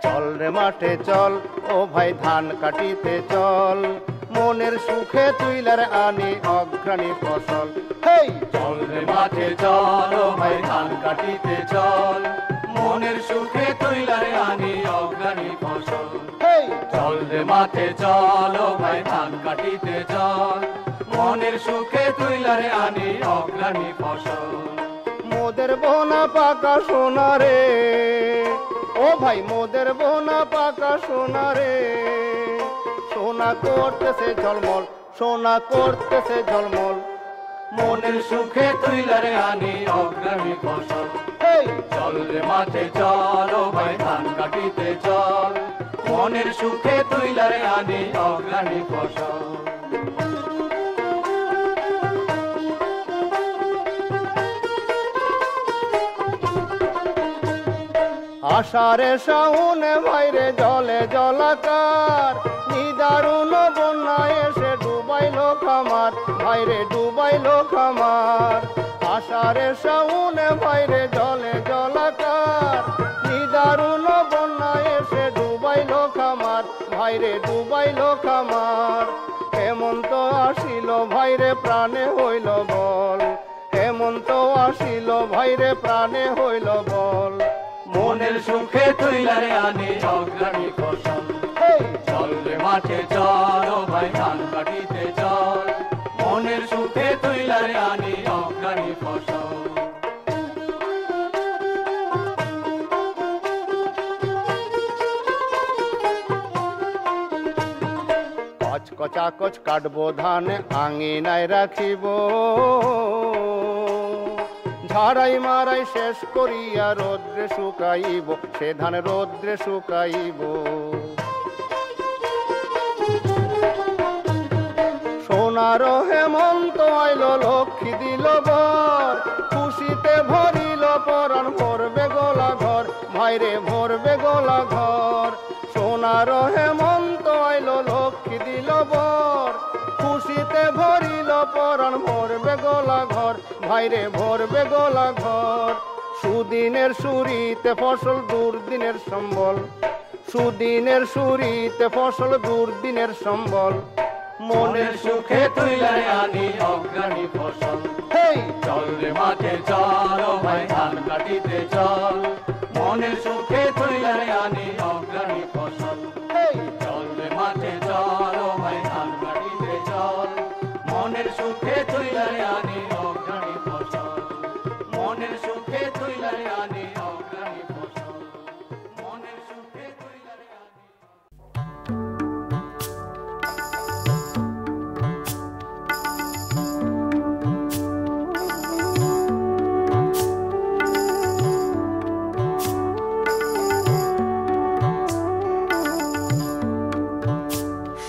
চল রে মাঠে চল ও ভাই ধান কাটিতে চল, মনের সুখে তুইলার আনি অগ্রাণী ফসল। হেই চল রে মাঠে চল ও ভাই ধান কাটিতে চল, মনের সুখে তুইলারে আনি অগ্রাণী ফসল। হেই চল রে মাঠে চল ও ভাই ধান কাটিতে চল, মনের সুখে তুইলারে আনি অগ্রাণী ফসল। মোদের বোনা পাকা সোনা রে, ও ভাই মোদের বোনা পাকা সোনা রে, সোনা করতেছে ঝলমল, সোনা করতেছে ঝলমল, মনের সুখে তুইলারে আনি অগ্রাণী ফসল। হেই চল রে মাঠে চল ও ভাই ধান কাটিতে চল, মনের সুখে তুইলারে আনি অগ্রাণী ফসল। আষাঢ়ে শাওনে ভাইরে জলে জলাকার, নিদারুণ বন্যায় এসে ডুবাইলো খামার, ভাইরে ডুবাইলো খামার। আষাঢ়ে শাওনে ভাইরে জলে জলাকার, নিদারুণ বন্যায় এসে ডুবাইলো খামার, ভাইরে ডুবাইলো খামার। হেমন্ত আসিল ভাইরে প্রাণে হইল বল, হেমন্ত আসিল ভাইরে প্রাণে হইল বল, মনের সুখে তুইলারে আনি অগ্রাণী ফসল। হেই চল রে মাঠে চল ও ভাই ধান কাটিতে চল, মনের সুখে তুইলারে আনি অগ্রাণী ফসল। কচকচাকচ কাটবো ধান আঙিনায় রাখিব, ঝাড়াই মারাই শেষ করিয়া রোদ্রে শুকাইব, সে ধান রোদ্রে শুকাইব। সোনার হেমন্ত আইল লক্ষ্মী দিল বর, খুশিতে ভরিল পরাণ ভরবে গোলা ঘর, ভাইরে ভরবে গোলা ঘর। সোনার হেমন্ত আইল লক্ষ্মী দিল বর, খুশিতে ভরিল পরাণ ভরবে গোলা ঘর, ভাইরে ভরবে গোলা ঘর। সুদিনের সুরিতে ফসল দুর্দিনের সম্বল, সুদিনের সুরিতে ফসল দুর্দিনের সম্বল, মনের সুখে তুইলারে আনি অগ্রাণী ফসল। হেই চল রে মাঠে চল ও ভাই ধান কাটিতে চল, মনের সুখে তুইলারে আনি অগ্রাণী ফসল। হেই চল রে মাঠে চল ও ভাই ধান কাটিতে চল, মনের সুখে তুইলারে আনি অগ্রাণী ফসল। মনের সুখে তুইলারে আনি অগ্রাণী ফসল, মনের সুখে তুইলারে আনি।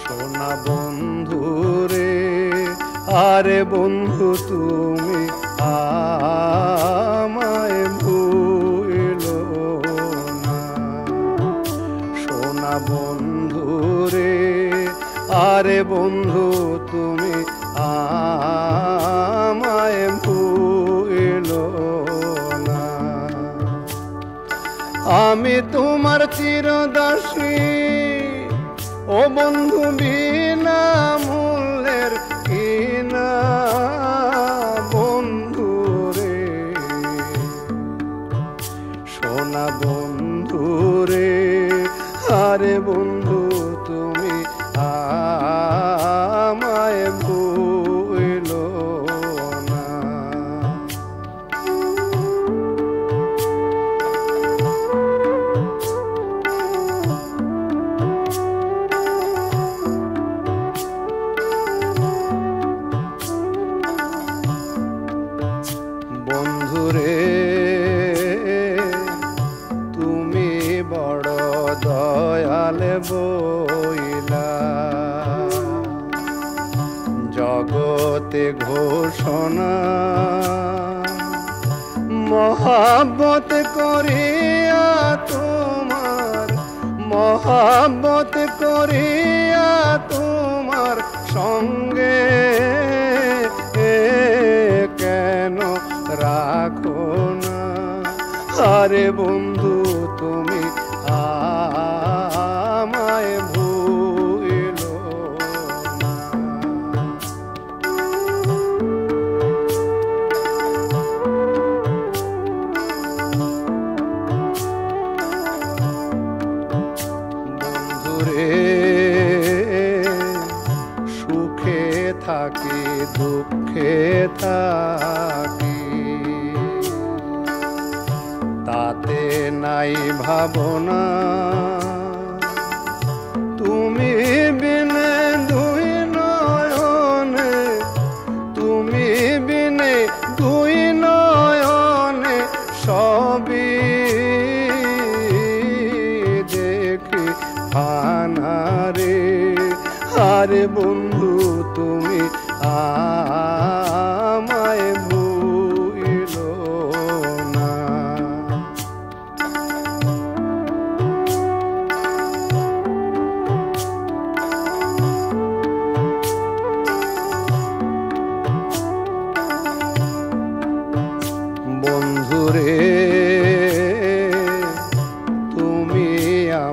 সোনা বন্ধু রে, আরে বন্ধু তুমি আমায় ভুলো না, সোনা বন্ধু রে, আরে বন্ধু তুমি আমায় ভুলো না। আমি তোমার চিরদাসী ও বন্ধু, বিনা মূল্যের কিনা বন্ধু রে, সোনা বন্ধু রে, আরে বন্ধু তুমি আমায় ভুলো না। বন্ধুরে তুমি বড় দয়াল বইলা, জগতে ঘোষণা মহাব্বত করিয়া তোমার, মহাব্বত করিয়া তোমার সঙ্গে কেন রাখো না, আরে বন্ধু তুমি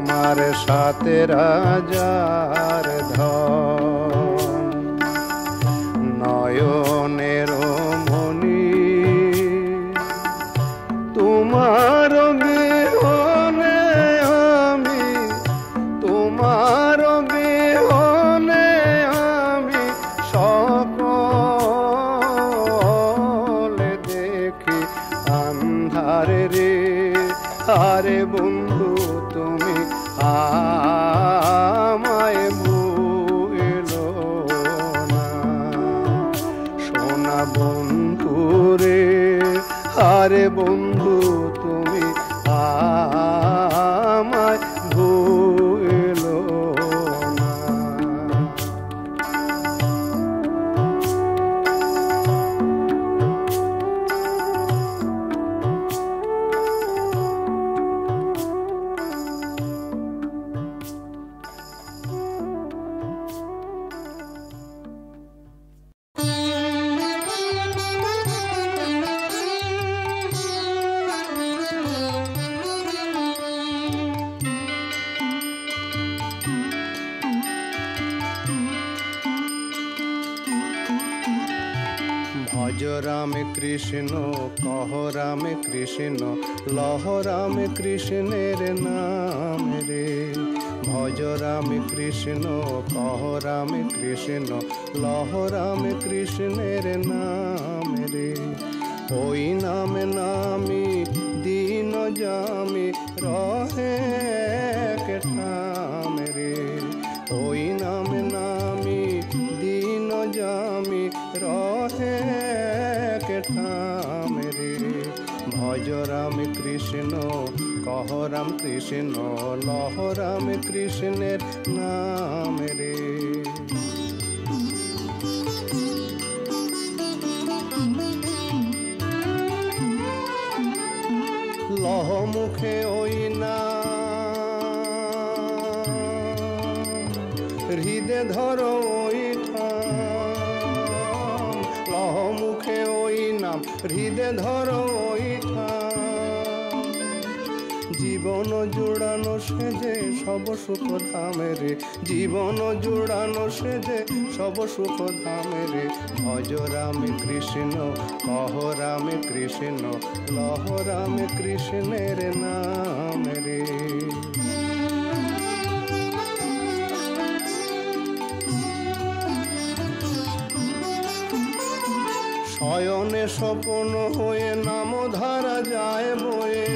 তোমার সাথে রাজার ধন নয়নের মণি তোমার বিহনে আমি তোমার বিহনে আমি সকল দেখি আন্ধারে রে আরে বন্ধু তুমি আমায় ভুলো না সোনা বন্ধু রে আরে বন্ধু তুমি আমায় ভুলো না ভজ রামে কৃষ্ণ কহ রামে কৃষ্ণ লহ রামে কৃষ্ণের নাম রে ভজ রামে কৃষ্ণ কহ রামে কৃষ্ণ লহ রামে কৃষ্ণের নাম রে ওই নামে নামি দিন জামি রহে ঠাম রে ওই নামে নামি দিন জামি রহে ঠাম রে ভজ রাম কৃষ্ণ কহ রাম কৃষ্ণ লহ রাম কৃষ্ণের নাম রে লহ মুখে ওই না হৃদে ধরো ওই ঠাম লহ মুখে ওই নাম হৃদে ধরো ওই ঠাম জীবন জুড়ানো সেজে সব সুখ ধামে রে জীবন জুড়ানো সেজে সব সুখ ধামে রে ভজ রাম কৃষ্ণ কহ রাম কৃষ্ণ লহ রাম কৃষ্ণের নাম রে শয়নে স্বপন হয়ে নাম ধারা যায় বয়ে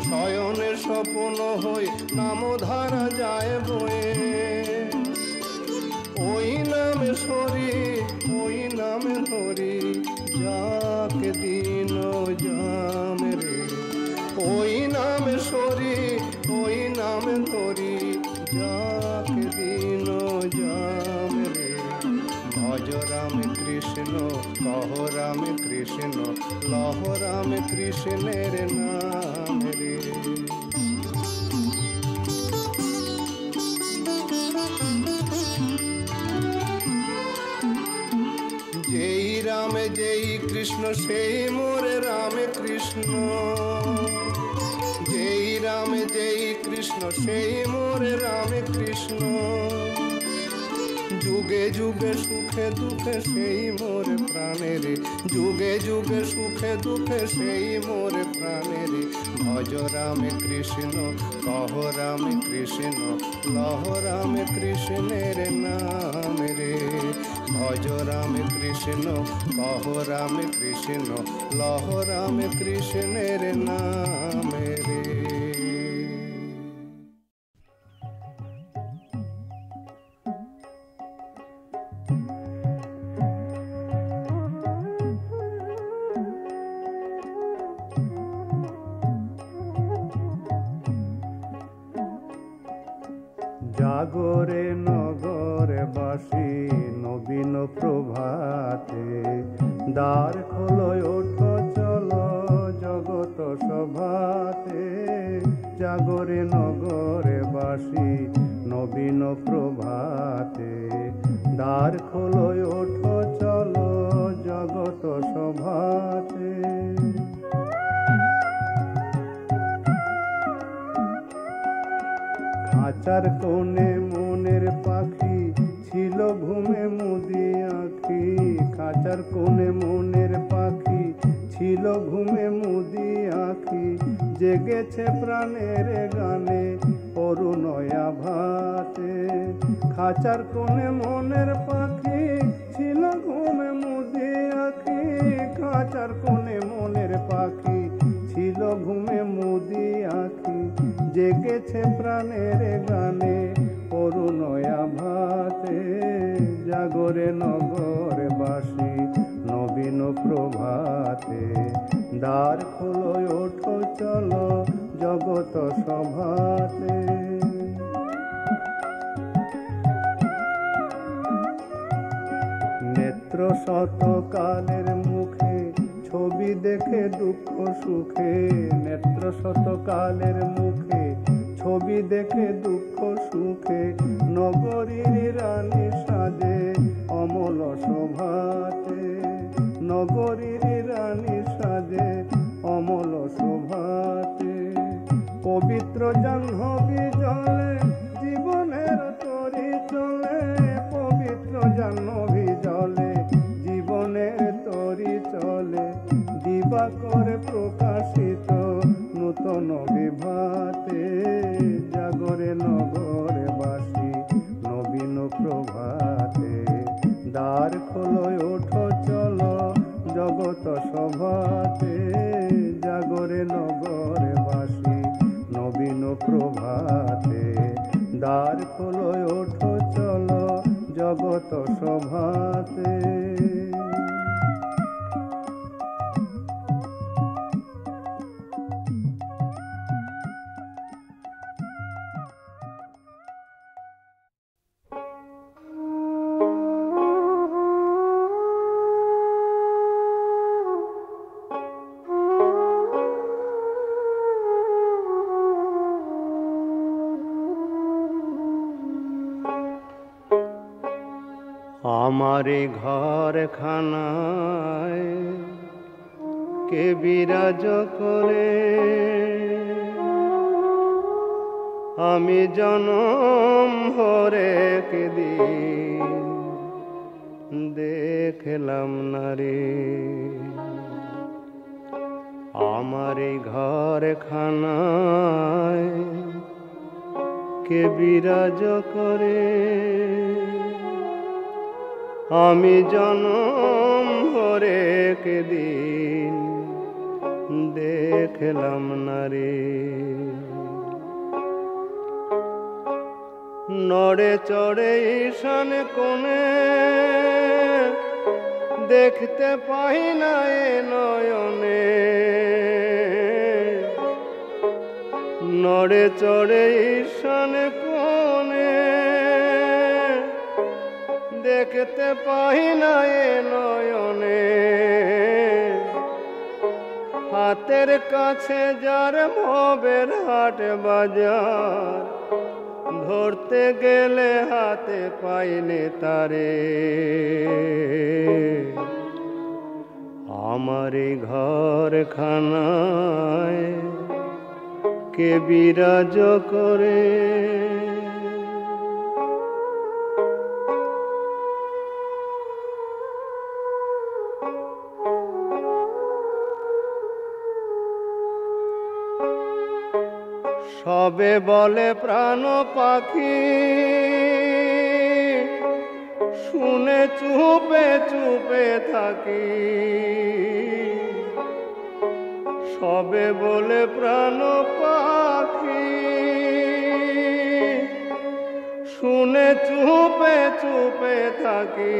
শয়নে স্বপন হয়ে নাম ধারা যায় বয়ে ওই নামে সরি ওই নামে ধরি যাকে দিন জাম রে ওই নামে সরি ওই নামে ধরি যাকে দিন জাম রে ভজ রাম কৃষ্ণ কহ রাম কৃষ্ণ লহ রাম কৃষ্ণের নাম রে যেই রাম যেই কৃষ্ণ সেই মোরে রাম কৃষ্ণ যেই রাম যেই কৃষ্ণ সেই মোরে রাম কৃষ্ণ যুগে যুগে সুখে দুঃখে সেই মোর প্রাণের যুগে যুগে সুখে দুঃখে সেই মোর প্রাণের ভজ রাম কৃষ্ণ কহ রাম কৃষ্ণ লহ রাম কৃষ্ণের নাম রে ভজ রাম কৃষ্ণ কহ রাম কৃষ্ণ লহ রাম কৃষ্ণের নাম রে জাগরে নগরে বাসী নবীন প্রভাতে দ্বার খোলো ওঠো চলো জগত সভাতে জাগরে নগরে বাসী নবীন প্রভাতে দ্বার খোলো ওঠো চলো জগত সভাতে খাঁচার কোণে মনের পাখি ছিল ঘুমে মুদি আঁখি, খাঁচার কোণে মনের পাখি ছিল ঘুমে মুদি আঁখি, জেগেছে প্রাণের গানে অরুণয়া ভাতে। খাঁচার কোণে মনের পাখি ছিল ঘুমে মুদি আঁখি, খাঁচার কোণে মনের পাখি ছিল ঘুমে মুদি আঁখি, জেগেছে প্রাণের গানে অরুণয়া ভাতে। জাগরে নগরবাসী নবীন প্রভাতে, দ্বার খোলো ওঠো চলো জগত সভাতে। নেত্র শতকালের মুখে ছবি দেখে দুঃখ সুখে, নেত্র শতকালের মুখে ছবি দেখে দুঃখ সুখে, নগরীর রানী সাজে অমল শোভাতে, নগরীর রানী সাজে অমল শোভাতে। পবিত্র জাহ্নবী জলে জীবনের তরি চলে, পবিত্র জাহ্নবী জলে জীবনের তরি চলে, দিবাকরে প্রকাশিত নূতন বিভাতে। জাগরে নগরবাসী নবীন প্রভাতে, দ্বার খোলো ওঠো চলো জগত সভাতে। জাগরে নগরবাসী নবীন প্রভাতে, দ্বার খোলো ওঠো চলো জগত সভাতে। আমারে ঘরখানায় কে বিরাজ করে, আমি জনম হরে কে দিন দেখলাম না রে। আমারে ঘরখানায় কে বিরাজ করে, আমি জনম হরে কে দিন দেখলাম না রে। নড়ে চড়ে ঈশান কোণে দেখতে পাই না এ নয়নে, নড়ে চড়ে ঈশান কোণে দেখতে পাই না এ নয়নে। হাতের কাছে যার ভবের হাট বাজার, ধরতে গেলে হাতে পাইলে তারে। আমার এই ঘরখানায় কে বিরাজ করে, সবে বলে প্রাণ পাখি শুনে চুপে চুপে থাকি, সবে বলে প্রাণ পাখি শুনে চুপে চুপে থাকি।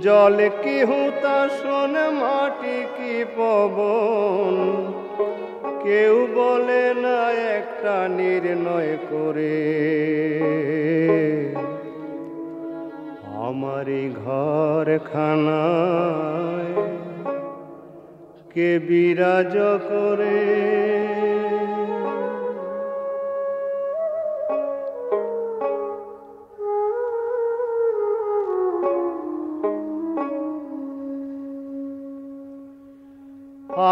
জল কি হুতাশন মাটি কি পবন, কেউ বলে না একটা নির্ণয় করে। আমার এই ঘরখানায় কে বিরাজ করে,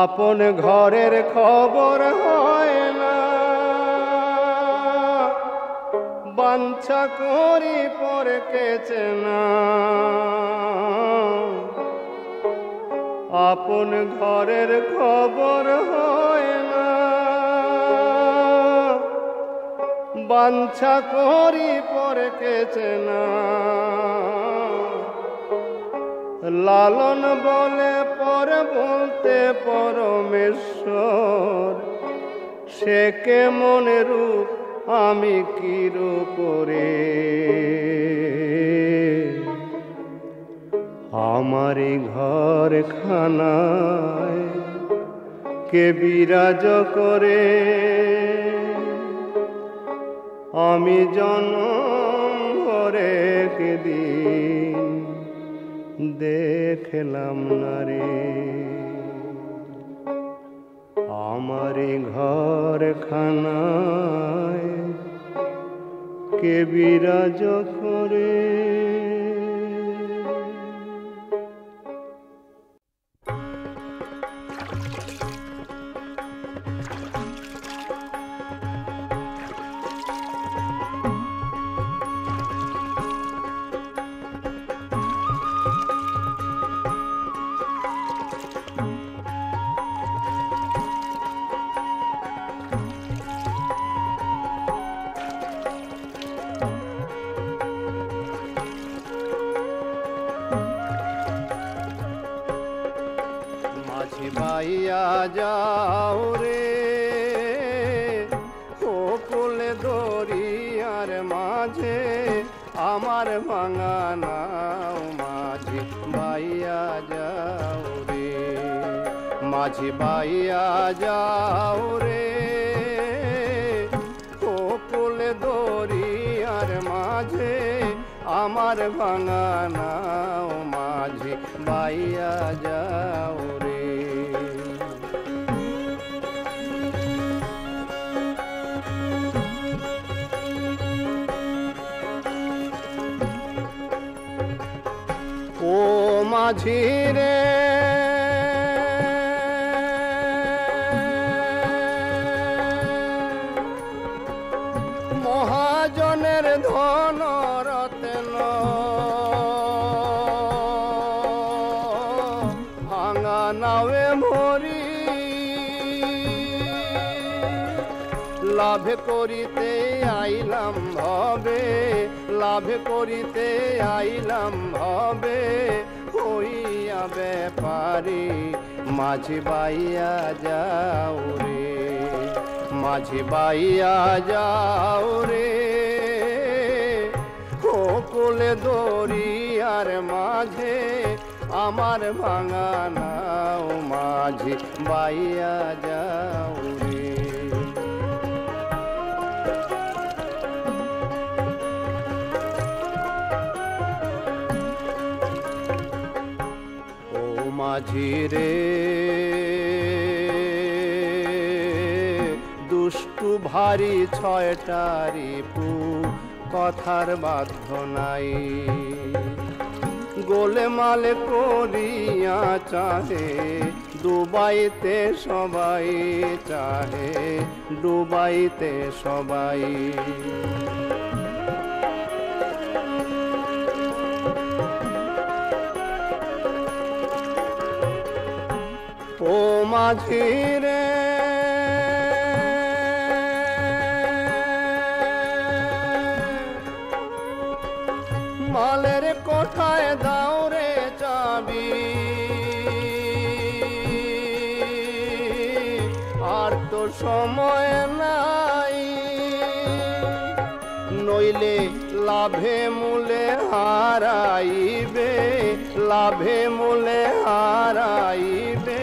আপন ঘরের খবর হয় না, বাঞ্ছা করি পরে কেচে না আপন ঘরের খবর হয় না বাঞ্ছা করি পরে কেচে না লালন বলে পরে বলতে পরমেশ্বর সে কেমন রূপ আমি কি করে আমারি ঘর খানায় কে বিরাজ করে আমি জনম ভরে একদিন দেখলাম না রে আমারি ঘর খানায় কে বিরাজ করে বাইয়া যাও রে ও কোলে দরিয়ার মাঝে আমার ভাঙা নাও মাঝি বাইয়া যাও রে মাঝি বাইয়া যাও রে ও কোলে দরিয়ার মাঝে আমার ভাঙা নাও মাঝি বাইয়া যাও রে ও মাঝি রে মহাজনের ধন রত্ন ভাঙা নাওয়ে মরি লাভ করিতে আইলাম ভবে লাভ করিতে আইলাম ভবে হইয়া ব্যাপারি মাঝি বাইয়া যাও রে মাঝি বাইয়া যাও রে ও কোলে দরিয়ার মাঝে আমার ভাঙা নাও মাঝি বাইয়া যাও রে মাঝি রে দুষ্টু ভারী ছয়টারি পু কথার বাধ্য নাই গোলেমালে করিয়া চাহে ডুবাইতে সবাই চাহে ডুবাইতে সবাই ও মাঝি রে মালের কোঠায় দাও রে চাবি আর তো সময় নাই নইলে লাভে মূলে হারাইবে লাভে মূলে হারাইবে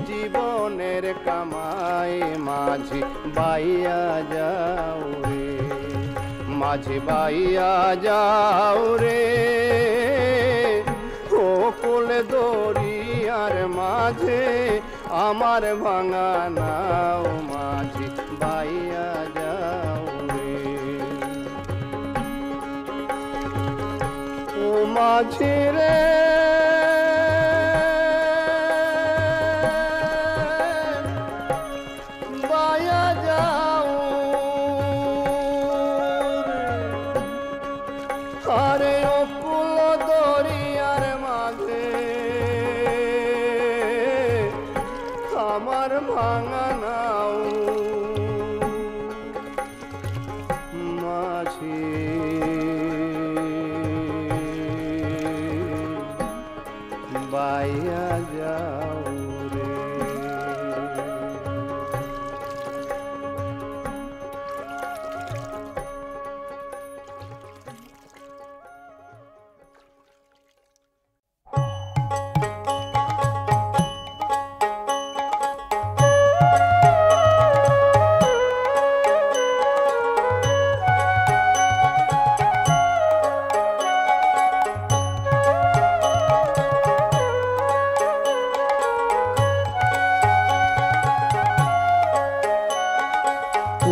জীবনের কামাই মাঝি বাইয়া যাও রে মাঝি বাইয়া যাও রে ও কোলে দরিয়ার মাঝে আমার ভাঙা নাও মাঝি বাইয়া যাও রে ও মাঝি রে বাইয়া যাও রে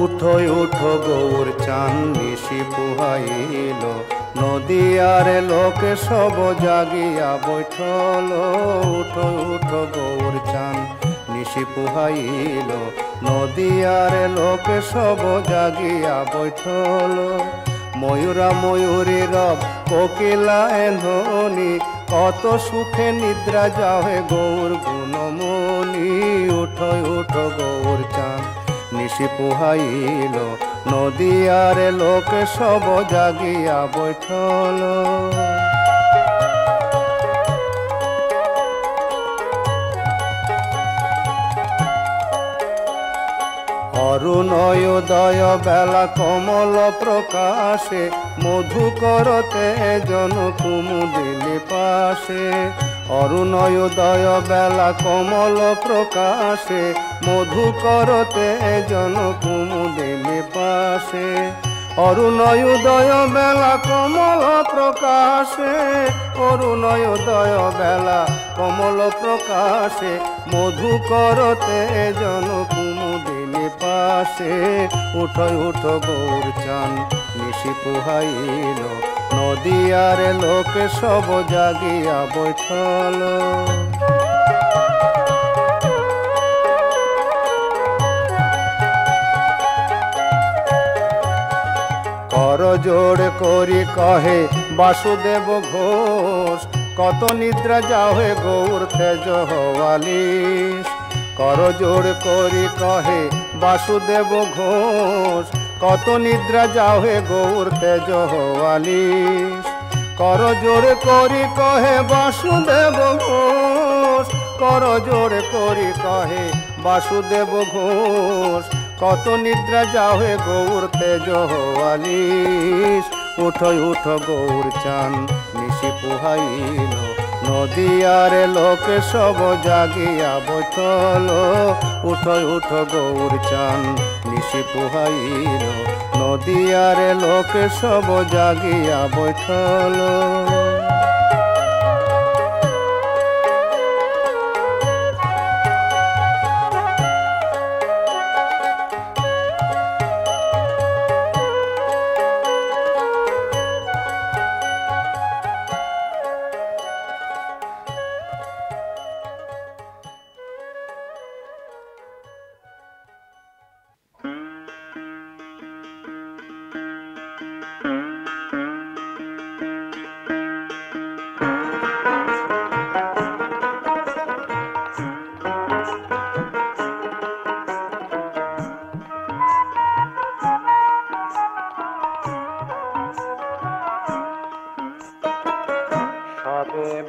উঠো উঠো গৌর চান নিশি পুহাইল, নদিয়ার লোকে সব জাগিয়া বৈঠল। উঠো উঠো গৌর চান নিশি পুহাইল, নদিয়ার লোকে সব জাগিয়া বৈঠল। ময়ূরা ময়ূরী রব কোকিলা ধ্বনি, কত সুখে নিদ্রা যাহে গৌর গুণমণি। উঠো উঠো গৌর চান নিশি পুহাইল, নদিয়ার লোকে সব জাগিয়া বৈঠল। অরুণোদয় বেলা কমল প্রকাশে, মধুকরতে জন কুমুদিনী পাশে। অরুণোদয় বেলা কমল প্রকাশে, মধুকরতে জন কুমুদিনী পাশে। অরুণোদয় বেলা কমল প্রকাশে, অরুণোদয় বেলা কমল প্রকাশে, মধুকরতে জন কুমুদিনী পাশে। উঠো উঠো গৌর চান নিশি পুহাইল, নদিয়ার লোকে সব জাগিয়া বৈঠল। করজোড় করি কহে বাসুদেব ঘোষ, কত নিদ্রা যাহে গৌর তেজ হওয়ালিস। করজোড় করি কহে বাসুদেব ঘোষ, কত নিদ্রা যাহে গৌর তেজ হওয়ালিস। করজোড় করি কহে বাসুদেব ঘোষ, করজোড় করি কহে বাসুদেব ঘোষ, কত নিদ্রা যাহে গৌর তেজ হওয়ালিস। উঠো উঠো গৌর চান নিশি পুহাইল, নদিয়ার লোকে সব জাগিয়া বৈঠল। উঠো উঠো গৌর চান নিশি পুহাইল, নদিয়ার লোকে সব জাগিয়া বৈঠল।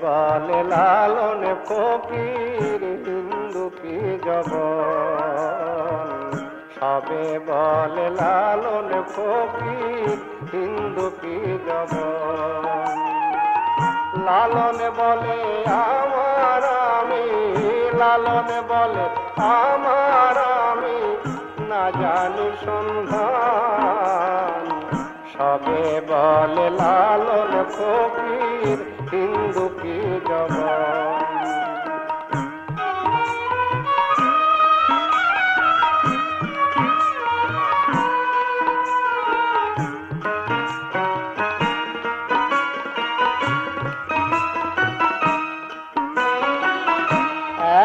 বলে লালন ফকির হিন্দু কি জবন, সবে বলে লালন ফকির হিন্দু কি জবন। লালন বলে আমার আমি, লালন বলে আমার আমি, না জানি সন্ধান। সবে বলে লালন ফকির হিন্দু কি জবন।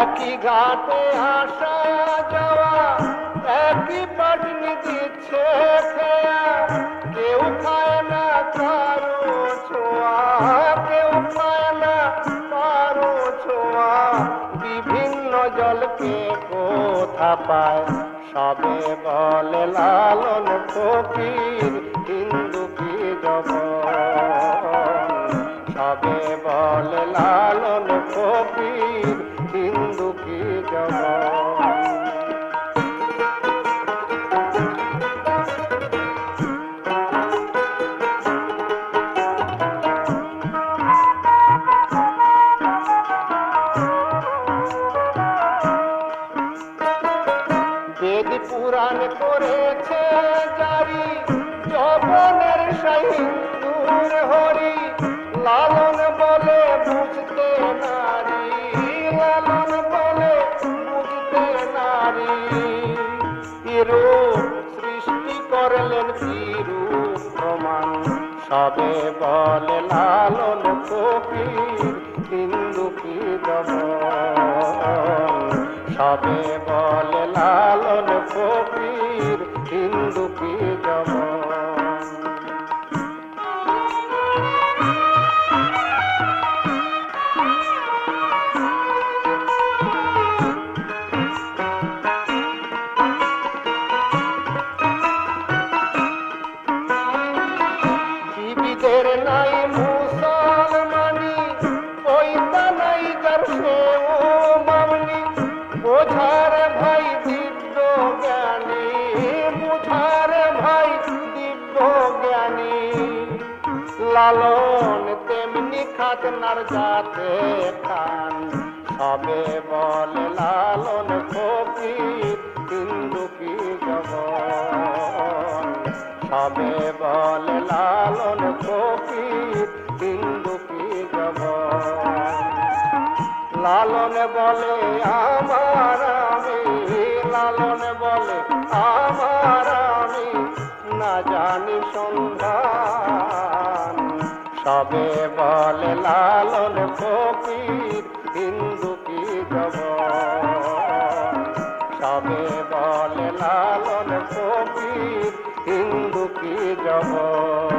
একই ঘাটে আসা যাওয়া, একই পাটনি দিচ্ছে খেয়া, কেউ খায় না কারো ছোঁয়া, কেউ খায় না কারো ছোঁয়া। বিভিন্ন জলকে কোথা পায়, সবে বলে লালন ফকির হিন্দু কি জবন। সবে বলে লালন ফকির হিন্দু কি জবন। বেদ পুরাণ করেছে জারি, যবনের সিন্দুর হরি। লালন বলে বুঝতে নারী, লালন বলে বুঝতে নারী। রূপ শ্রী বলে লালন ফকির হিন্দু কি জবান, সবে বলে লালন ফকির হিন্দু কি জবান। জীবিদের নাই মুসলমানি, পয়সা নাই যার সেও মামনি, বোঝার ভাই দিব্য জ্ঞানী, বুঝার ভাই দিব্য জ্ঞানী। লালন তেমনি খাতনার যাতে খান, সবে বলে লালন ফকির হিন্দু কি জবান, সবে বলে লালন ফকির হিন্দু কি জবান। লালন বলে আমার আমি, লালন বলে আমার আমি, না জানি সন্ধান, সবে বলে লালন ফকির হিন্দু কি জবান, সবে বলে লালন ফকির হিন্দু কি জবান।